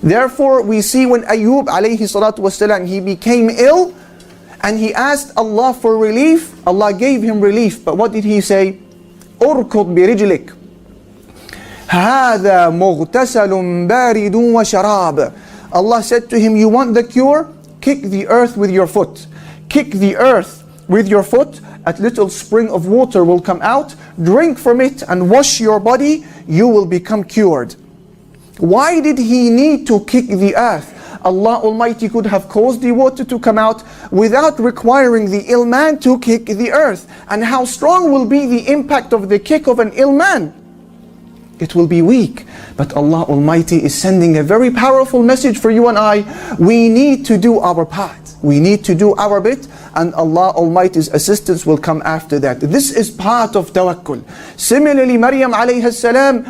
Therefore, we see when Ayub alayhi salatu wasalam, he became ill and he asked Allah for relief, Allah gave him relief. But what did he say? أركض برجلك هذا مغتسل بارد وشراب. Allah said to him, you want the cure? Kick the earth with your foot. Kick the earth with your foot. A little spring of water will come out. Drink from it and wash your body. You will become cured. Why did he need to kick the earth? Allah Almighty could have caused the water to come out without requiring the ill man to kick the earth. And how strong will be the impact of the kick of an ill man? It will be weak. But Allah Almighty is sending a very powerful message for you and I. We need to do our part. We need to do our bit, and Allah Almighty's assistance will come after that. This is part of tawakkul. Similarly, Maryam alayhi salam,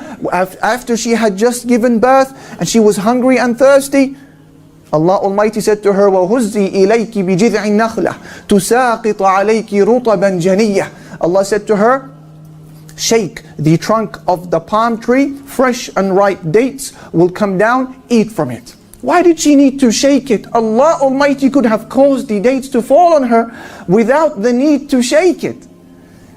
after she had just given birth and she was hungry and thirsty, Allah Almighty said to her, وَهُزِّي إِلَيْكِ بِجِذْعِ النَّخْلَةِ تُسَاقِطُ عَلَيْكِ رُطَبًا جَنِيًّا. Allah said to her, shake the trunk of the palm tree, fresh and ripe dates will come down, eat from it. Why did she need to shake it? Allah Almighty could have caused the dates to fall on her without the need to shake it.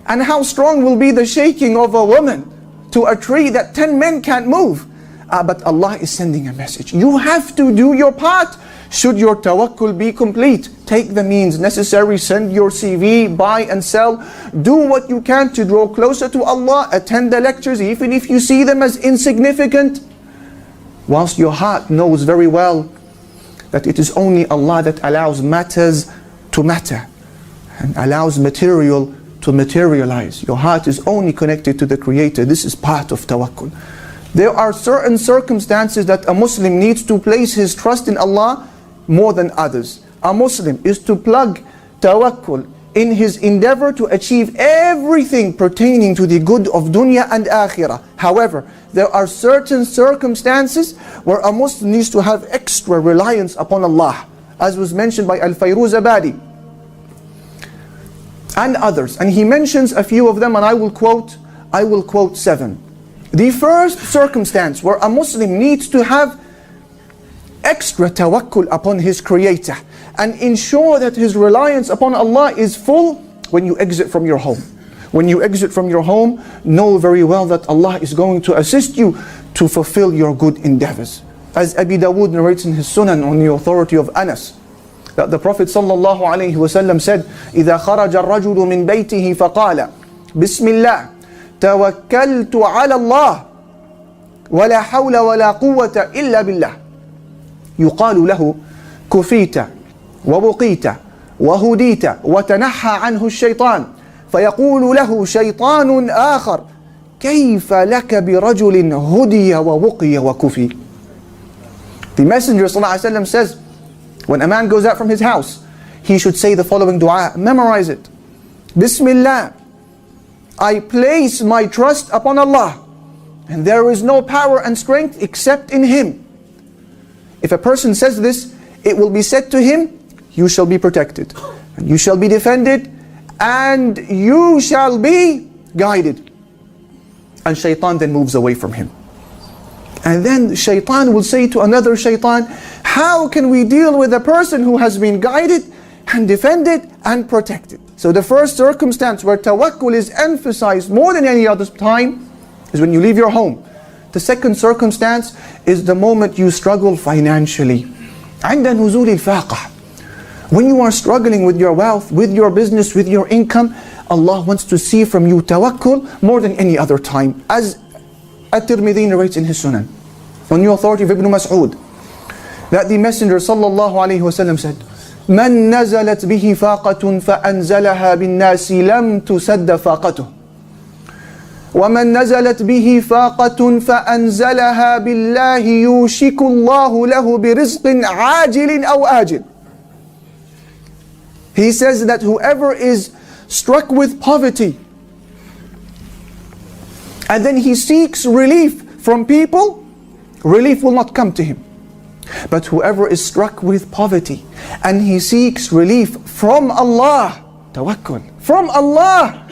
And how strong will be the shaking of a woman to a tree that 10 men can't move? But Allah is sending a message. You have to do your part. Should your tawakkul be complete, take the means necessary, send your CV, buy and sell. Do what you can to draw closer to Allah. Attend the lectures, even if you see them as insignificant. Whilst your heart knows very well that it is only Allah that allows matters to matter and allows material to materialize. Your heart is only connected to the Creator. This is part of tawakkul. There are certain circumstances that a Muslim needs to place his trust in Allah more than others. A Muslim is to plug tawakkul in his endeavor to achieve everything pertaining to the good of dunya and akhirah. However, there are certain circumstances where a Muslim needs to have extra reliance upon Allah, as was mentioned by Al-Fayruz Abadi and others. And he mentions a few of them, and I will quote 7. The first circumstance where a Muslim needs to have extra tawakkul upon his Creator and ensure that his reliance upon Allah is full when you exit from your home. When you exit from your home, know very well that Allah is going to assist you to fulfill your good endeavors. As Abi Dawood narrates in his Sunan on the authority of Anas, that the Prophet sallallahu alaihi wasallam said, إِذَا خَرَجَ الرَّجُلُ مِنْ بَيْتِهِ فَقَالَ بِسْمِ اللَّهِ توكلت على الله ولا حول ولا قوة إلا بالله يقال له كفيت وبقيت وهديت وتنحى عنه الشيطان فيقول له شيطان آخر كيف لك برجل هدي ووقي وكفي. The Messenger ﷺ says, when a man goes out from his house, he should say the following dua. Memorize it. Bismillah, I place my trust upon Allah, and there is no power and strength except in Him. If a person says this, it will be said to him, you shall be protected, and you shall be defended, and you shall be guided. And shaitan then moves away from him. And then shaitan will say to another shaitan, how can we deal with a person who has been guided and defended and protected? So the first circumstance where tawakkul is emphasized more than any other time is when you leave your home. The second circumstance is the moment you struggle financially. عند نزول الفاقة. When you are struggling with your wealth, with your business, with your income, Allah wants to see from you tawakkul more than any other time. As At-Tirmidhi narrates in his Sunan, on the authority of Ibn Mas'ud, that the Messenger sallallahu alayhi wasallam said, من نزلت به فاقة فأنزلها بالناس لم تسد فاقته ومن نزلت به فاقة فأنزلها بالله يوشك الله له برزق عاجل أو آجل. He says that whoever is struck with poverty and then he seeks relief from people, relief will not come to him. But whoever is struck with poverty and he seeks relief from Allah, tawakkul, from Allah,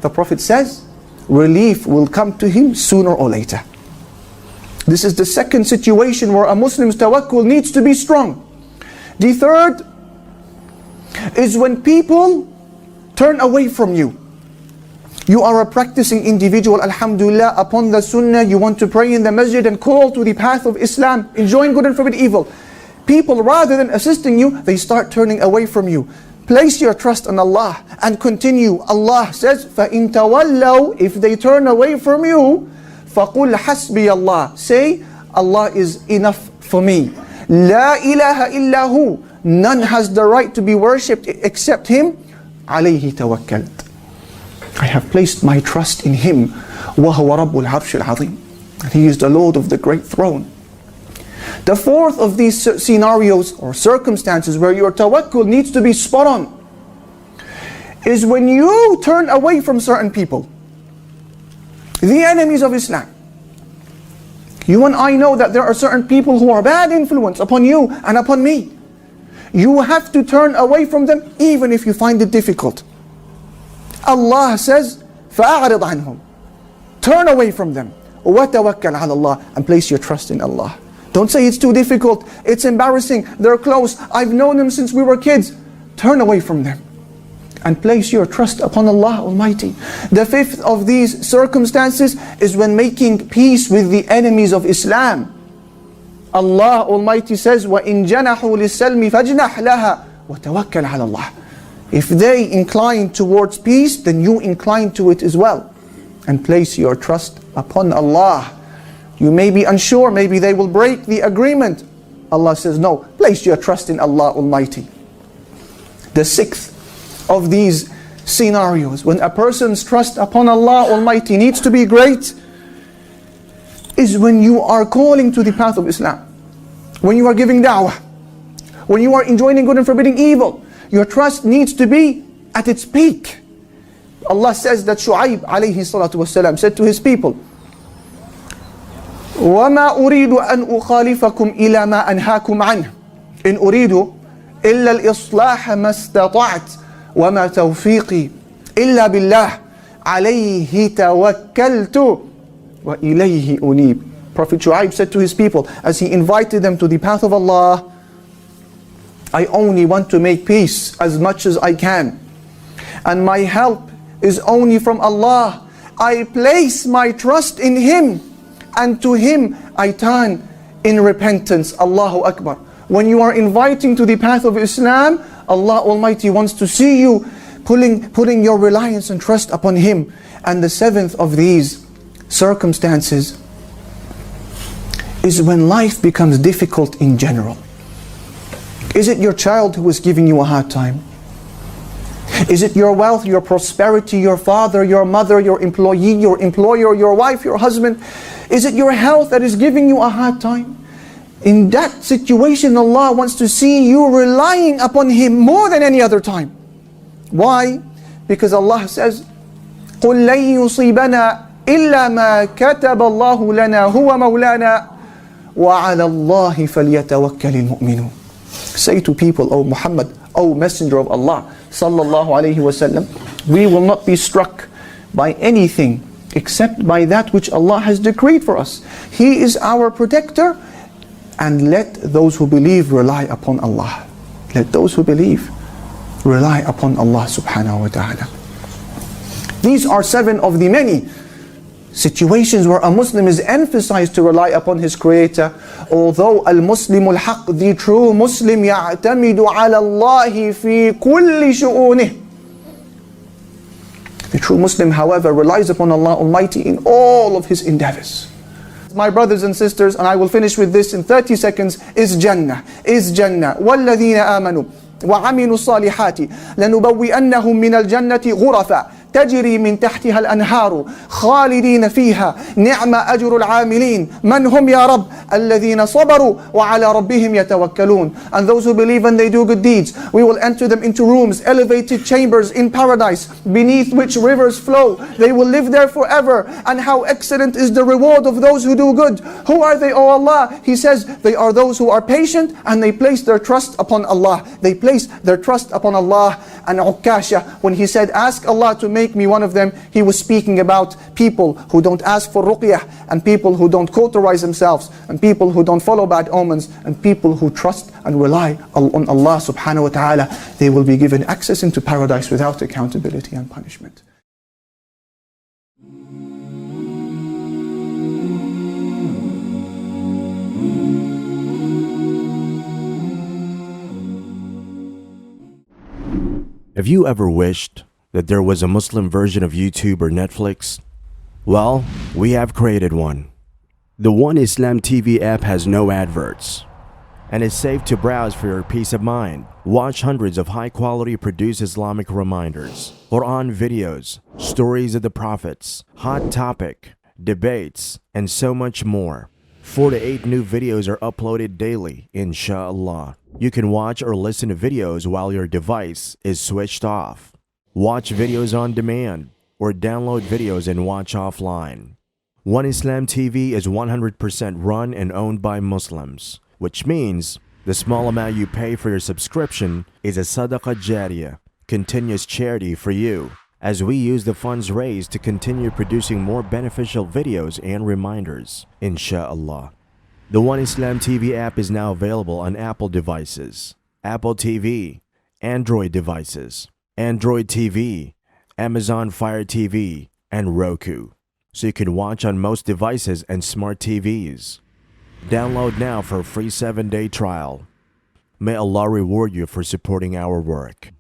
the Prophet says, relief will come to him sooner or later. This is the second situation where a Muslim's tawakkul needs to be strong. The third is when people turn away from you. You are a practicing individual, alhamdulillah, upon the sunnah, you want to pray in the masjid and call to the path of Islam, enjoying good and forbid evil. People, rather than assisting you, they start turning away from you. Place your trust in Allah and continue. Allah says, فَإِن تَوَلَّوْا, if they turn away from you, فَقُلْ حَسْبِيَ اللَّهِ, say, Allah is enough for me. لَا إِلَهَ إِلَّا هُ, none has the right to be worshipped except Him. عَلَيْهِ تَوَكَّلْتُ, I have placed my trust in Him. وَهُوَ رَبُّ الْعَرْشِ الْعَظِيمِ, and He is the Lord of the great throne. The fourth of these scenarios or circumstances where your tawakkul needs to be spot on is when you turn away from certain people, the enemies of Islam. You and I know that there are certain people who are bad influence upon you and upon me. You have to turn away from them even if you find it difficult. Allah says, فَأَعْرِضْ عَنْهُمْ, turn away from them. وَتَوَكَّلْ عَلَى اللَّهِ, and place your trust in Allah. Don't say it's too difficult, it's embarrassing, they're close, I've known them since we were kids. Turn away from them and place your trust upon Allah Almighty. The fifth of these circumstances is when making peace with the enemies of Islam. Allah Almighty says, وَإِن جَنَحُوا لِلسَّلْمِ فَاجْنَحْ لَهَا وَتَوَكَّلْ عَلَى اللَّهِ. If they incline towards peace, then you incline to it as well. And place your trust upon Allah. You may be unsure, maybe they will break the agreement. Allah says, no, place your trust in Allah Almighty. The sixth of these scenarios, when a person's trust upon Allah Almighty needs to be great, is when you are calling to the path of Islam. When you are giving da'wah. When you are enjoining good and forbidding evil. Your trust needs to be at its peak. Allah says that Shu'aib alayhi salatu wasalam said to his people, وَمَا أُرِيدُ أَنْ أُخَالِفَكُمْ إِلَى مَا أَنْهَاكُمْ عَنْهُ إِنْ أُرِيدُ إِلَّا الْإِصْلَاحَ مَا اسْتَطَعْتُ وَمَا تَوْفِيقِي إِلَّا بِاللَّهِ عَلَيْهِ تَوَكَّلْتُ وَإِلَيْهِ أُنِيبُ. Prophet Shu'aib said to his people as he invited them to the path of Allah, I only want to make peace as much as I can, and my help is only from Allah. I place my trust in Him, and to Him I turn in repentance. Allahu Akbar. When you are inviting to the path of Islam, Allah Almighty wants to see you putting your reliance and trust upon Him. And the seventh of these circumstances is when life becomes difficult in general. Is it your child who is giving you a hard time? Is it your wealth, your prosperity, your father, your mother, your employee, your employer, your wife, your husband? Is it your health that is giving you a hard time? In that situation, Allah wants to see you relying upon Him more than any other time. Why? Because Allah says, قُلْ لَن يُصِيبَنَا إِلَّا مَا كَتَبَ اللَّهُ لَنَا هُوَ مَوْلَانَا وَعَلَى اللَّهِ فَلْيَتَوَكَّلِ الْمُؤْمِنُونَ. Say to people, O Muhammad, O Messenger of Allah, sallallahu alayhi wasallam, we will not be struck by anything except by that which Allah has decreed for us. He is our protector, and let those who believe rely upon Allah. Let those who believe rely upon Allah subhanahu wa ta'ala. These are seven of the many situations where a Muslim is emphasized to rely upon his Creator. Although al-Muslim al-Haq, the true Muslim, يَعْتَمِدُ عَلَى اللَّهِ فِي كُلِّ شُؤُونِهِ. The true Muslim, however, relies upon Allah Almighty in all of his endeavors. My brothers and sisters, and I will finish with this in 30 seconds, is Jannah. وَالَّذِينَ آمَنُوا وَعَمِلُوا الصَّالِحَاتِ لَنُبَوِّئَنَّهُمْ مِنَ الْجَنَّةِ غُرَفًا تجري من تحتها الأنهار خالدين فيها نعم أجر العاملين من هم يا رب الذين صبروا وعلى ربهم يتوكلون. And those who believe and they do good deeds, we will enter them into rooms, elevated chambers in paradise, beneath which rivers flow. They will live there forever. And how excellent is the reward of those who do good. Who are they, O Allah? He says, they are those who are patient and they place their trust upon Allah. They place their trust upon Allah. and Ukkasha, when he said, ask Allah to make me one of them, he was speaking about people who don't ask for ruqyah, and people who don't cauterize themselves, and people who don't follow bad omens, and people who trust and rely on Allah subhanahu wa ta'ala. They will be given access into paradise without accountability and punishment. Have you ever wished that there was a Muslim version of YouTube or Netflix? Well, we have created one. The One Islam TV app has no adverts and is safe to browse for your peace of mind. Watch hundreds of high-quality produced Islamic reminders, Quran videos, stories of the prophets, hot topic, debates, and so much more. 4 to 8 new videos are uploaded daily, inshallah. You can watch or listen to videos while your device is switched off. Watch videos on demand or download videos and watch offline. One Islam TV is 100% run and owned by Muslims, which means the small amount you pay for your subscription is a SADAQAH JARIYAH, continuous charity for you, as we use the funds raised to continue producing more beneficial videos and reminders, inshallah. The One Islam TV app is now available on Apple devices, Apple TV, Android devices, Android TV, Amazon Fire TV, and Roku, so you can watch on most devices and smart TVs. Download now for a free 7-day trial. May Allah reward you for supporting our work.